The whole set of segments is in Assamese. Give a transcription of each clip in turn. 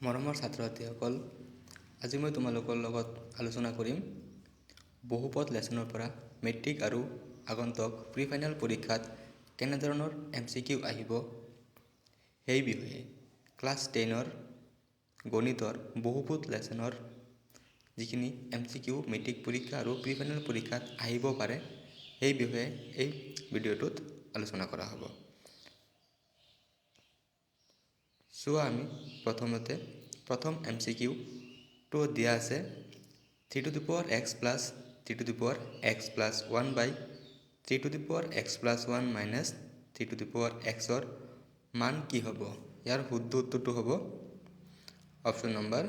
মৰমৰ ছাত্ৰ ছাত্ৰীসকল, আজি মই তোমালোকৰ লগত আলোচনা কৰিম বহুপদ লেচনৰ পৰা মেট্ৰিক আৰু আগন্তুক প্ৰি ফাইনেল পৰীক্ষাত কেনেধৰণৰ MCQ আহিব সেই বিষয়ে। ক্লাছ 10ৰ গণিতৰ বহুপদ লেচনৰ যিখিনি MCQ মেট্ৰিক পৰীক্ষা আৰু প্ৰি ফাইনেল পৰীক্ষাত আহিব পাৰে সেই বিষয়ে এই ভিডিঅ'টোত আলোচনা কৰা হ'ব। চোৱা, আমি প্ৰথম MCQটো দিয়া আছে 3x plus 3x plus 1 by 3x plus 1 minus 3xৰ মান কি হ'ব? ইয়াৰ শুদ্ধ উত্তৰটো হ'ব অপশ্যন নম্বৰ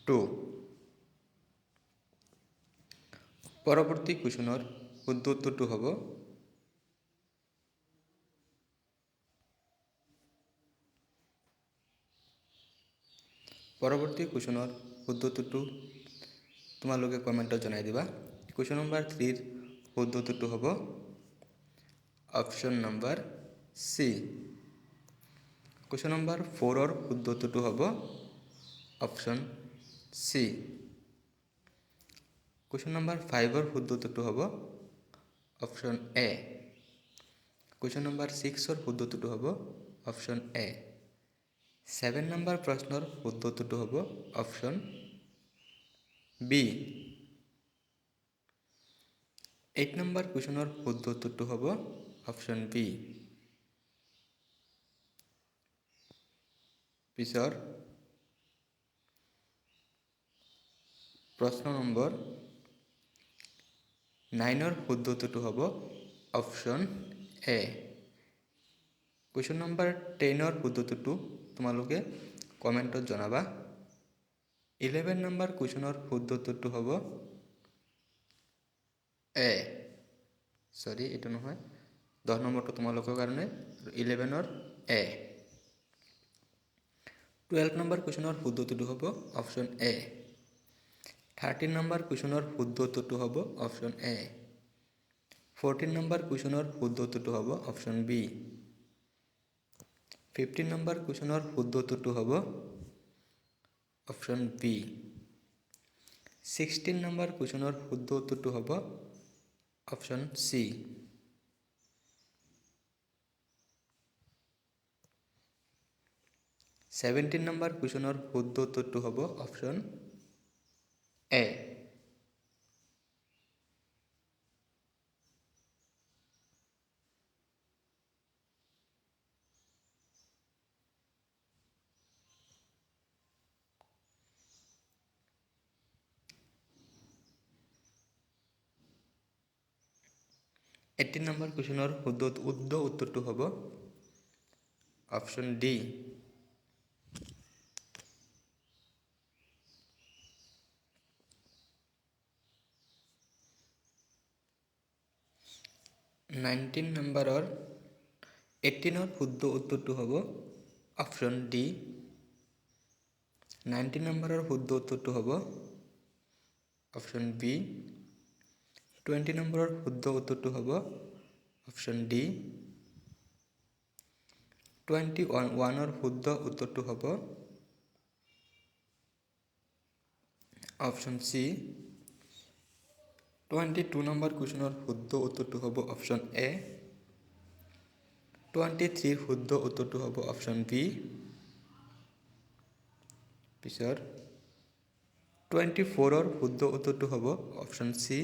2। পৰৱৰ্তী কুৱেশ্যনৰ শুদ্ধ উত্তৰটো হ'ব তোমালোকে কমেণ্টত জনাই দিবা। কুৱেশ্যন নম্বৰ 3ৰ শুদ্ধ উত্তৰটো হ'ব option number C. Question number 4ৰ শুদ্ধ উত্তৰটো হ'ব অপশ্যন চি। কুৱেশ্যন নম্বৰ 5ৰ শুদ্ধ উত্তৰটো হ'ব অপশ্যন এ। কুৱেশ্যন নম্বৰ 6ৰ শুদ্ধ উত্তৰটো হ'ব অপশ্যন এ। 7 নম্বৰ প্ৰশ্নৰ শুদ্ধ উত্তৰটো হ'ব অপশ্যন বি। 8 নম্বৰ কুৱেশ্যনৰ শুদ্ধ উত্তৰটো হ'ব অপশ্যন বি। পিছৰ প্ৰশ্ন নম্বৰ 9ৰ শুদ্ধ উত্তৰটো হ'ব অপশ্যন এ। কুৱেশ্যন নম্বৰ 10ৰ শুদ্ধ উত্তৰটো তোমালোকে কমেণ্টত জনাবা। 11 নম্বৰ কুৱেশ্যনৰ শুদ্ধ উত্তৰটো হ'ব এ। এইটো নহয়, 10 নম্বৰটো তোমালোকৰ কাৰণে, 11ৰ এ। 12 নম্বৰ কুৱেশ্যনৰ শুদ্ধ উত্তৰটো হ'ব অপশ্যন এ। 13 নম্বৰ কুৱেশ্যনৰ শুদ্ধ উত্তৰটো হ'ব অপশ্যন এ। 14 নম্বৰ কুৱেশ্যনৰ শুদ্ধ উত্তৰটো হ'ব অপশ্যন বি। 15 নম্বৰ কুৱেশ্যনৰ শুদ্ধ উত্তৰটো হ'ব অপশ্যন বি। 16 নম্বৰ কুৱেশ্যনৰ শুদ্ধ উত্তৰটো হ'ব অপশ্যন চি। 17 নম্বৰ কুৱেশ্যনৰ শুদ্ধ উত্তৰটো হ'ব অপশ্যন এ। 18 নম্বৰ কুৱেশ্যনৰ শুদ্ধ উত্তৰটো হ'ব অপশ্যন ডি। 19 নম্বৰৰ 18ৰ শুদ্ধ উত্তৰটো হ'ব অপশ্যন ডি। 19 নম্বৰৰ শুদ্ধ উত্তৰটো হ'ব অপশ্যন বি। 20 নম্বৰৰ শুদ্ধ উত্তৰটো হ'ব অপশ্যন ডি। 21ৰ শুদ্ধ উত্তৰটো হ'ব অপশ্যন চি। 22 নম্বৰ কুৱেশ্যনৰ শুদ্ধ উত্তৰটো হ'ব অপশ্যন এ। 23ৰ শুদ্ধ উত্তৰটো হ'ব অপশ্যন বি। পিছৰ 24ৰ শুদ্ধ উত্তৰটো হ'ব অপশ্যন চি।